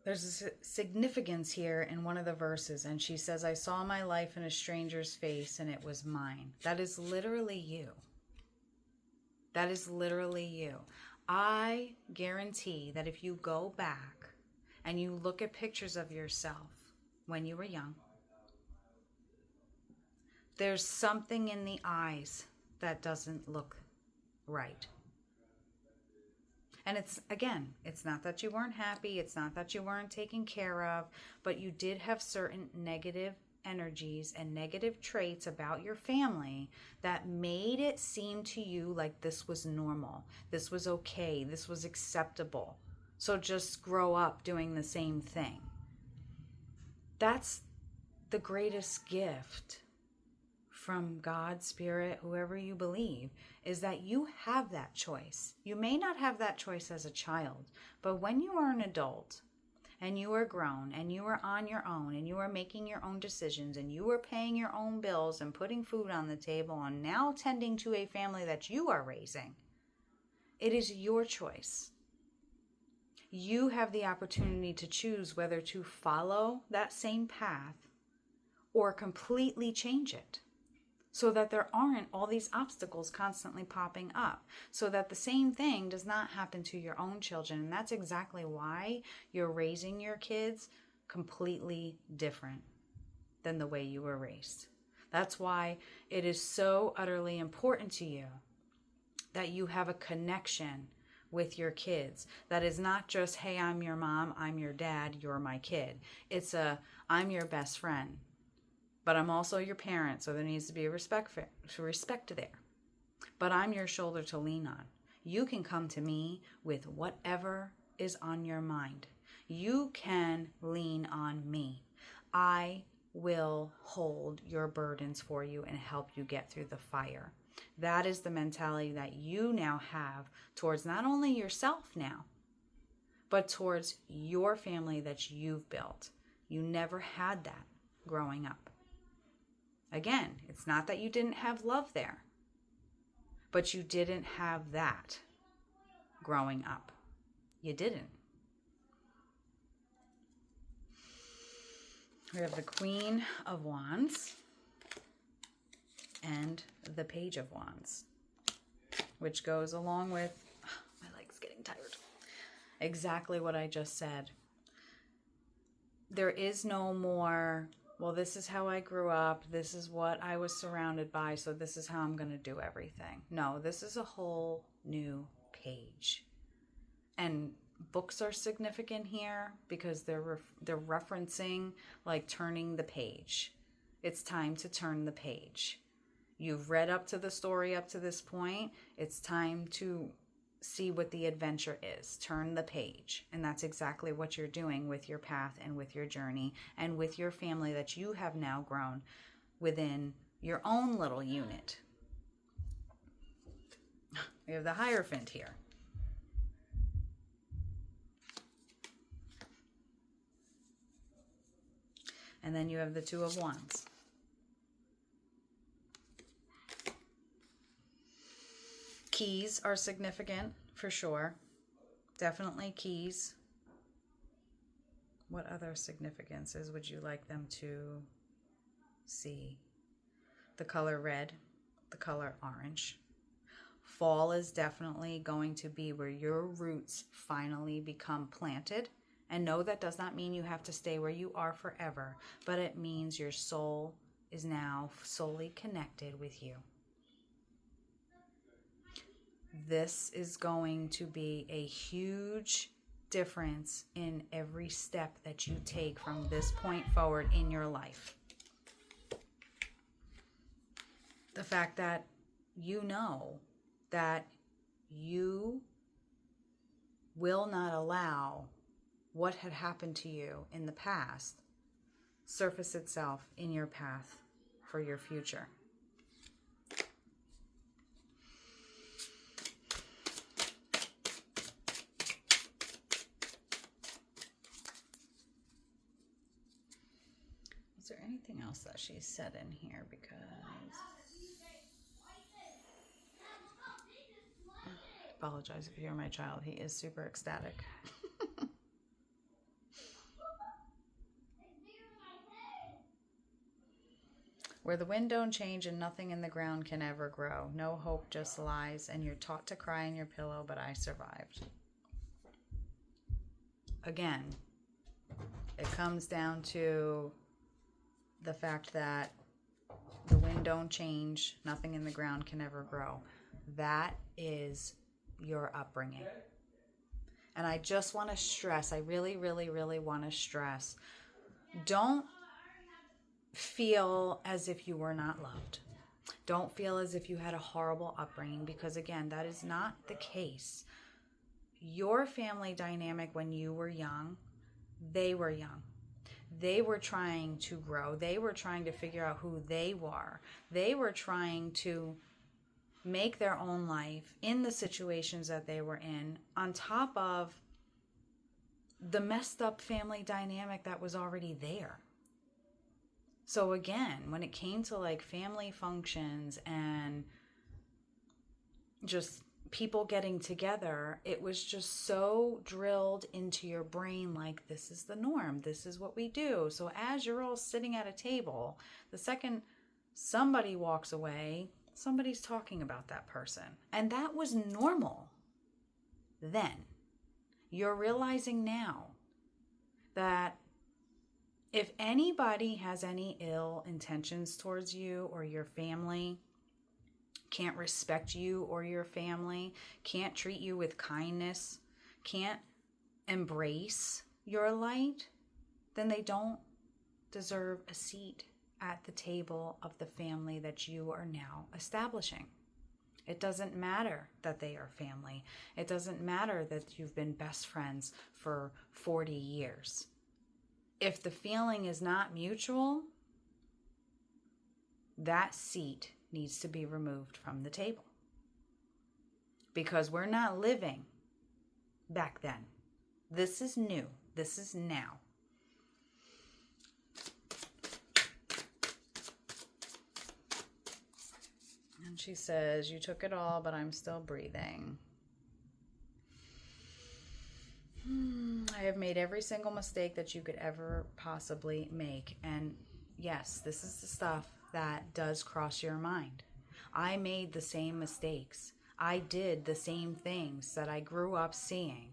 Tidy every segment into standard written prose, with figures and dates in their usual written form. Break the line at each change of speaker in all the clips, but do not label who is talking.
there's a significance here in one of the verses, and she says, I saw my life in a stranger's face and it was mine. That is literally you. That is literally you. I guarantee that if you go back and you look at pictures of yourself when you were young, there's something in the eyes that doesn't look right. And it's, again, it's not that you weren't happy, it's not that you weren't taken care of, but you did have certain negative energies and negative traits about your family that made it seem to you like this was normal, this was okay, this was acceptable. So just grow up doing the same thing. That's the greatest gift from God, Spirit, whoever you believe, is that you have that choice. You may not have that choice as a child, but when you are an adult and you are grown and you are on your own and you are making your own decisions and you are paying your own bills and putting food on the table and now tending to a family that you are raising, it is your choice. You have the opportunity to choose whether to follow that same path or completely change it, so that there aren't all these obstacles constantly popping up, so that the same thing does not happen to your own children. And that's exactly why you're raising your kids completely different than the way you were raised. That's why it is so utterly important to you that you have a connection with your kids. That is not just, hey, I'm your mom, I'm your dad, you're my kid. It's I'm your best friend, but I'm also your parent, so there needs to be a respect there. But I'm your shoulder to lean on. You can come to me with whatever is on your mind. You can lean on me. I will hold your burdens for you and help you get through the fire. That is the mentality that you now have towards not only yourself now, but towards your family that you've built. You never had that growing up. Again, it's not that you didn't have love there, but you didn't have that growing up. You didn't. We have the Queen of Wands and the Page of Wands, which goes along with, my leg's getting tired, exactly what I just said. There is no more, well, this is how I grew up, this is what I was surrounded by, so this is how I'm going to do everything. No, this is a whole new page. And books are significant here because they're referencing like turning the page. It's time to turn the page. You've read up to the story up to this point. It's time to see what the adventure is. Turn the page. And that's exactly what you're doing with your path and with your journey and with your family that you have now grown within your own little unit. We have the Hierophant here. And then you have the Two of Wands. Keys are significant for sure. Definitely keys. What other significances would you like them to see? The color red, the color orange. Fall is definitely going to be where your roots finally become planted. And no, that does not mean you have to stay where you are forever, but it means your soul is now solely connected with you. This is going to be a huge difference in every step that you take from this point forward in your life. The fact that you know that you will not allow what had happened to you in the past surface itself in your path for your future. Is there anything else that she said in here? Because I apologize if you hear my child. He is super ecstatic. Where the wind don't change and nothing in the ground can ever grow. No hope, just lies, and you're taught to cry in your pillow, but I survived. Again, it comes down to the fact that the wind don't change, nothing in the ground can ever grow. That is your upbringing. And I just want to stress, I really, really, really want to stress, don't feel as if you were not loved. Don't feel as if you had a horrible upbringing, because again, that is not the case. Your family dynamic when you were young, they were young. They were trying to grow. They were trying to figure out who they were. They were trying to make their own life in the situations that they were in, on top of the messed up family dynamic that was already there. So again, when it came to like family functions and just people getting together, it was just so drilled into your brain, like, this is the norm, this is what we do. So as you're all sitting at a table, the second somebody walks away, somebody's talking about that person. And that was normal then. You're realizing now that if anybody has any ill intentions towards you or your family, can't respect you or your family, can't treat you with kindness, can't embrace your light, then they don't deserve a seat at the table of the family that you are now establishing. It doesn't matter that they are family. It doesn't matter that you've been best friends for 40 years. If the feeling is not mutual, that seat needs to be removed from the table. Because we're not living back then. This is new. This is now. And she says, you took it all, but I'm still breathing. I have made every single mistake that you could ever possibly make. And yes, this is the stuff that does cross your mind. I made the same mistakes. I did the same things that I grew up seeing.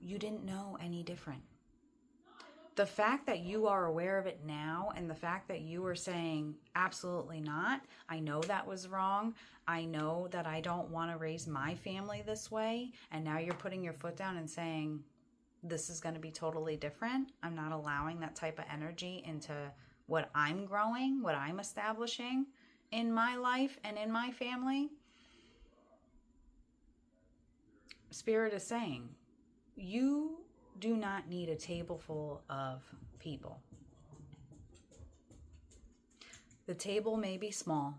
You didn't know any different. The fact that you are aware of it now, and the fact that you are saying, absolutely not, I know that was wrong, I know that I don't want to raise my family this way, and now you're putting your foot down and saying, this is going to be totally different. I'm not allowing that type of energy into what I'm growing, what I'm establishing in my life and in my family. Spirit is saying, you do not need a table full of people. The table may be small.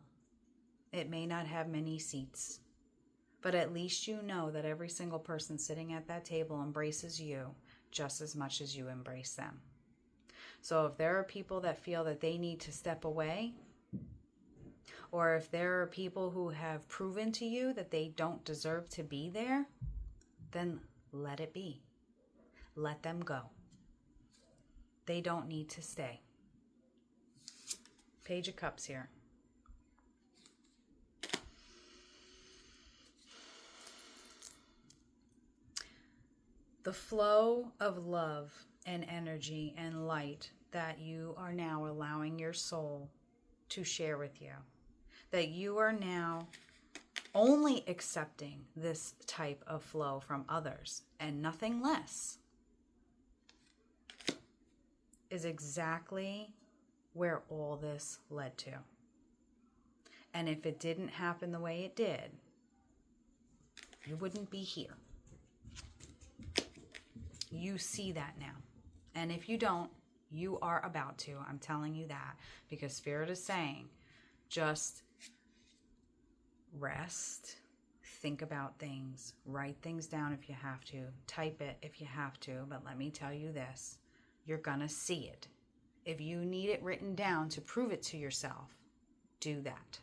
It may not have many seats. But at least you know that every single person sitting at that table embraces you just as much as you embrace them. So if there are people that feel that they need to step away, or if there are people who have proven to you that they don't deserve to be there, then let it be. Let them go. They don't need to stay. Page of Cups here. The flow of love and energy and light that you are now allowing your soul to share with you. That you are now only accepting this type of flow from others and nothing less, is exactly where all this led to. And if it didn't happen the way it did, you wouldn't be here. You see that now. And if you don't, you are about to. I'm telling you that. Because Spirit is saying, just rest, think about things, write things down if you have to, type it if you have to. But let me tell you this. You're going to see it. If you need it written down to prove it to yourself, do that.